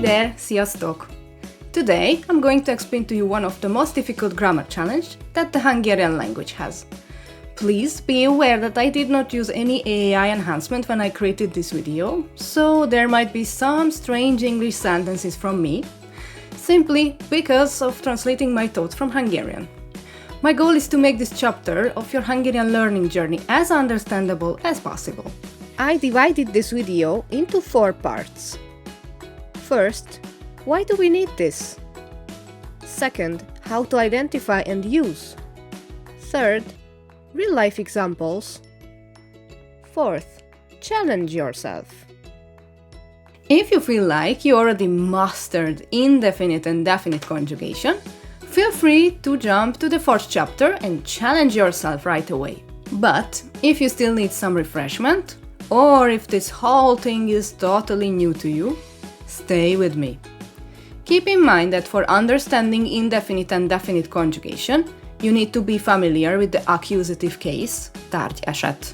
there, sziasztok! Today I'm going to explain to you one of the most difficult grammar challenge that the Hungarian language has. Please be aware that I did not use any AI enhancement when I created this video, so there might be some strange English sentences from me, simply because of translating my thoughts from Hungarian. My goal is to make this chapter of your Hungarian learning journey as understandable as possible. I divided this video into 4 parts. First, why do we need this? Second, how to identify and use. Third, real-life examples. Fourth, challenge yourself. If you feel like you already mastered indefinite and definite conjugation, feel free to jump to the 4th chapter and challenge yourself right away. But if you still need some refreshment, or if this whole thing is totally new to you, stay with me. Keep in mind that for understanding indefinite and definite conjugation, you need to be familiar with the accusative case, tárgyas.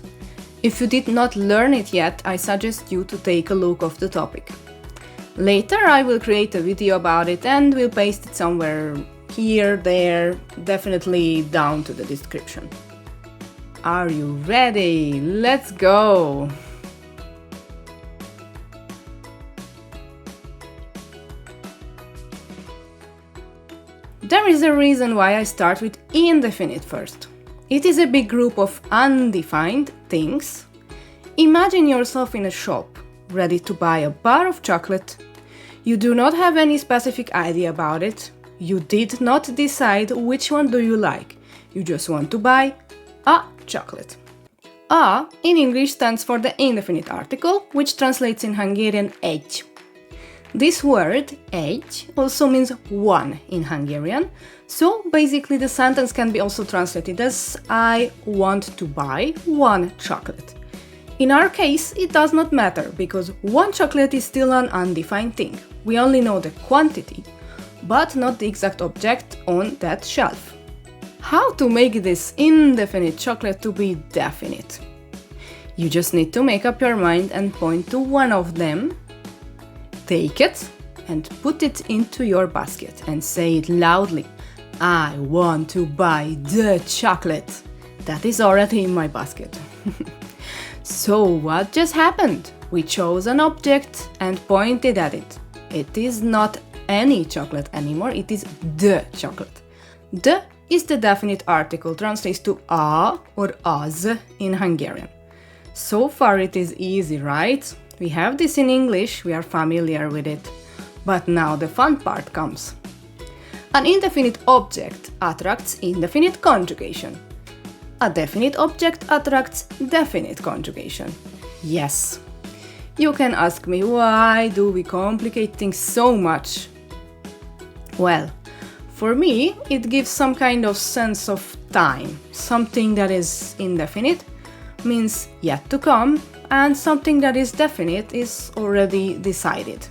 If you did not learn it yet, I suggest you to take a look of the topic. Later I will create a video about it and will paste it somewhere here, there, definitely down to the description. Are you ready? Let's go! There is a reason why I start with indefinite first. It is a big group of undefined things. Imagine yourself in a shop, ready to buy a bar of chocolate. You do not have any specific idea about it. You did not decide which one do you like. You just want to buy a chocolate. A in English stands for the indefinite article, which translates in Hungarian egy. This word, egy, also means one in Hungarian, so basically the sentence can be also translated as I want to buy one chocolate. In our case, it does not matter, because one chocolate is still an undefined thing. We only know the quantity, but not the exact object on that shelf. How to make this indefinite chocolate to be definite? You just need to make up your mind and point to one of them. Take it and put it into your basket and say it loudly. I want to buy the chocolate. That is already in my basket. So what just happened? We chose an object and pointed at it. It is not any chocolate anymore, it is the chocolate. The is the definite article, translates to a or az in Hungarian. So far it is easy, right? We have this in English, we are familiar with it. But now the fun part comes. An indefinite object attracts indefinite conjugation. A definite object attracts definite conjugation. Yes. You can ask me, why do we complicate things so much? Well, for me, it gives some kind of sense of time. Something that is indefinite means yet to come, and something that is definite is already decided.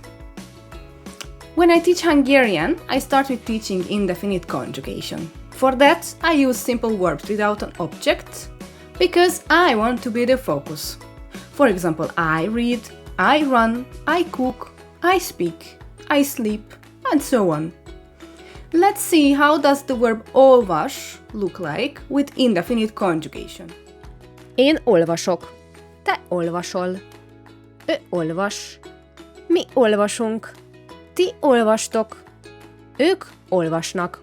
When I teach Hungarian, I start with teaching indefinite conjugation. For that, I use simple verbs without an object, because I want to be the focus. For example, I read, I run, I cook, I speak, I sleep, and so on. Let's see how does the verb olvas look like with indefinite conjugation. Én olvasok. Te olvasol. Ő olvas. Mi olvasunk. Ti olvastok. Ők olvasnak.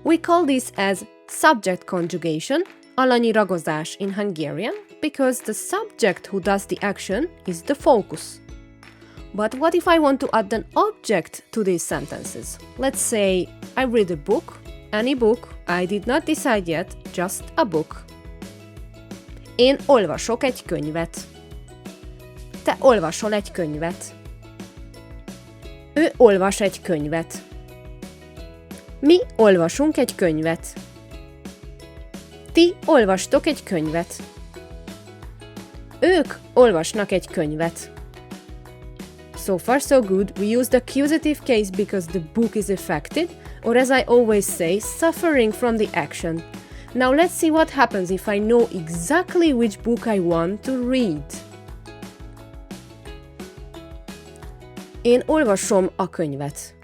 We call this as subject conjugation, alanyi ragozás in Hungarian, because the subject who does the action is the focus. But what if I want to add an object to these sentences? Let's say I read a book, any book, I did not decide yet, just a book. Én olvasok egy könyvet. Te olvasol egy könyvet. Ő olvas egy könyvet. Mi olvasunk egy könyvet. Ti olvastok egy könyvet. Ők olvasnak egy könyvet. So far so good, we use the accusative case because the book is affected, or as I always say, suffering from the action. Now let's see what happens if I know exactly which book I want to read. Én olvasom a könyvet.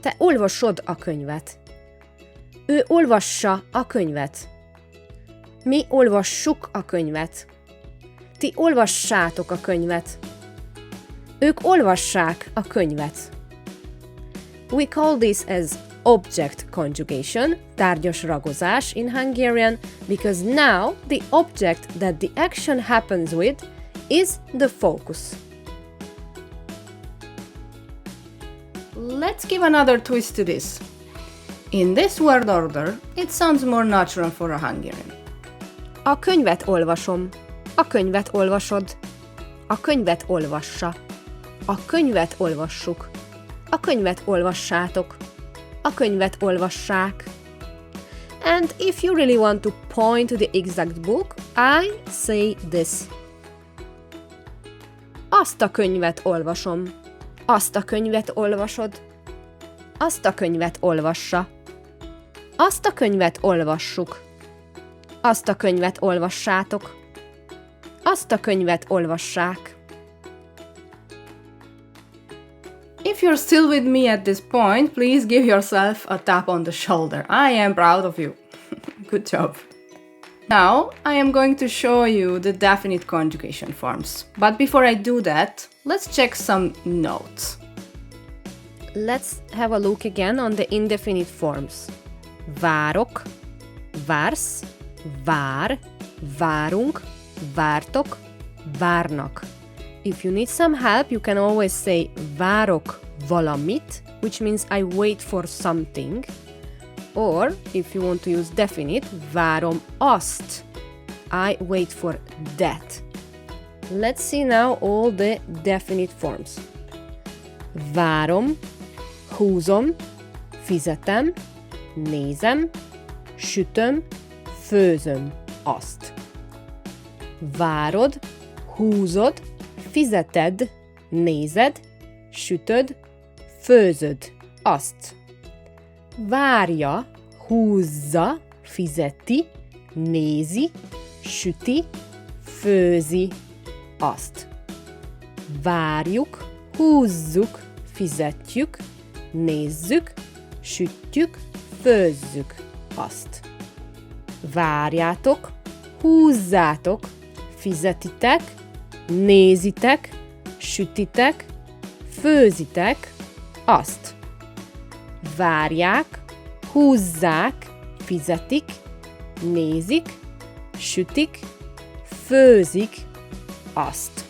Te olvasod a könyvet. Ő olvassa a könyvet. Mi olvassuk a könyvet. Ti olvassátok a könyvet. Ők olvassák a könyvet. We call this as object conjugation, tárgyas ragozás in Hungarian, because now the object that the action happens with is the focus. Let's give another twist to this. In this word order, it sounds more natural for a Hungarian. A könyvet olvasom. A könyvet olvasod. A könyvet olvassa. A könyvet olvassuk. A könyvet olvassátok. A könyvet olvassák. And if you really want to point to the exact book, I say this. Azt a könyvet olvasom. Azt a könyvet olvasod. Azt a könyvet olvassa. Azt a könyvet olvassuk. Azt a könyvet olvassátok. Azt a könyvet olvassák. If you're still with me at this point, please give yourself a tap on the shoulder. I am proud of you. Good job. Now, I am going to show you the definite conjugation forms. But before I do that, let's check some notes. Let's have a look again on the indefinite forms. Várok, vársz, vár, várunk, vártok, várnak. If you need some help, you can always say várok valamit, which means I wait for something. Or, if you want to use definite, várom azt. I wait for that. Let's see now all the definite forms. Várom, húzom, fizetem, nézem, sütöm, főzöm azt. Várod, húzod, fizeted, nézed, sütöd, főzöd azt. Várja, húzza, fizeti, nézi, süti, főzi azt. Várjuk, húzzuk, fizetjük, nézzük, sütjük, főzzük azt. Várjátok, húzzátok, fizetitek, nézitek, sütitek, főzitek azt. Várják, húzzák, fizetik, nézik, sütik, főzik azt.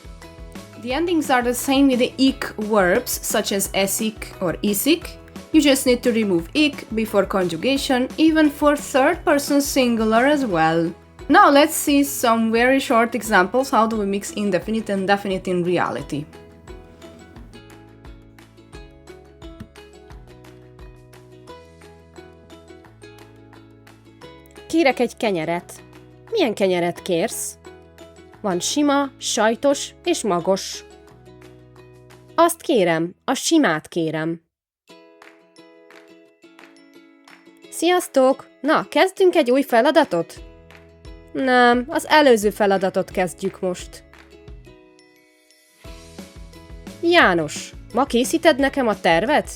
The endings are the same with the ik verbs, such as esik or isik. You just need to remove ik before conjugation, even for third person singular as well. Now let's see some very short examples how do we mix indefinite and definite in reality. Kérek egy kenyeret. Milyen kenyeret kérsz? Van sima, sajtos és magos. Azt kérem, a simát kérem. Sziasztok! Na, kezdünk egy új feladatot? Nem, az előző feladatot kezdjük most. János, ma készíted nekem a tervet?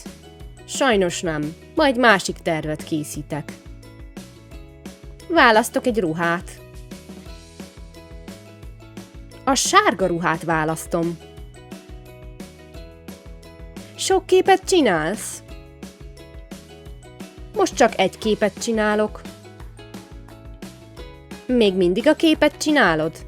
Sajnos nem, majd másik tervet készítek. Választok egy ruhát. A sárga ruhát választom. Sok képet csinálsz? Most csak egy képet csinálok. Még mindig a képet csinálod?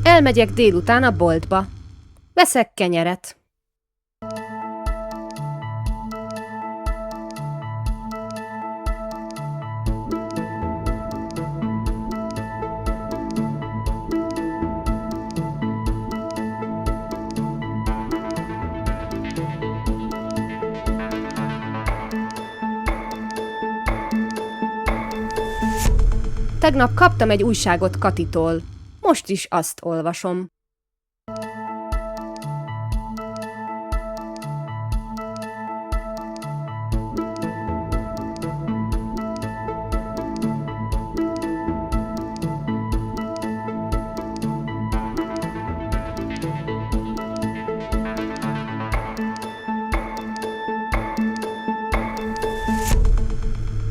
Elmegyek délután a boltba. Veszek kenyeret. Tegnap kaptam egy újságot Katitól. Most is azt olvasom.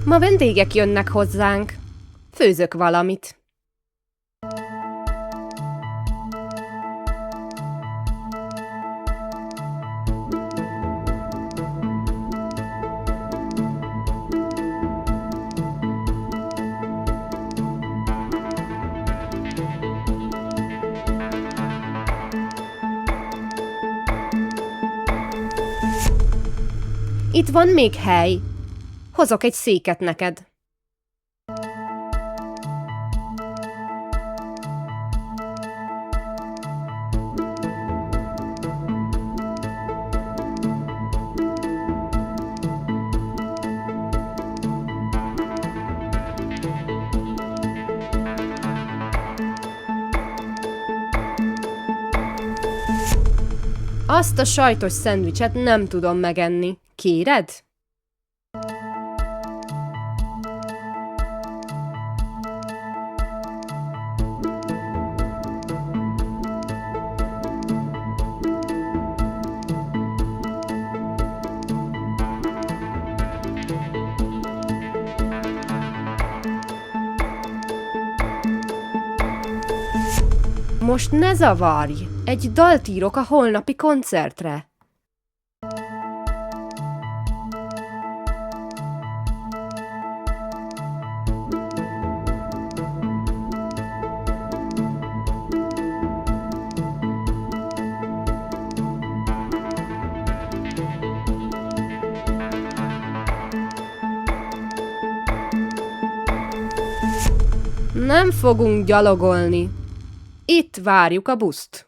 Ma vendégek jönnek hozzánk. Főzök valamit. Itt van még hely. Hozok egy széket neked. Azt a sajtos szendvicset nem tudom megenni. Kéred? Most ne zavarj! Egy dalt írok a holnapi koncertre. Nem fogunk gyalogolni. Itt várjuk a buszt.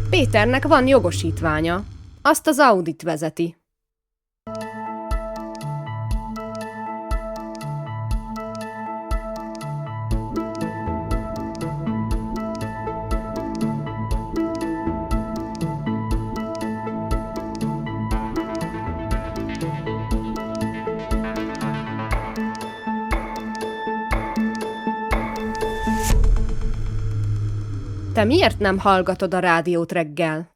Péternek van jogosítványa. Azt az Audit vezeti. Te miért nem hallgatod a rádiót reggel?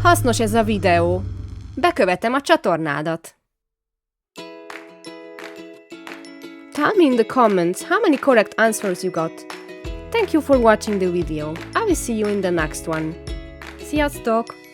Hasznos ez a videó. Bekövetem a csatornádat. Tell me in the comments how many correct answers you got. Thank you for watching the video. I will see you in the next one. Sziasztok!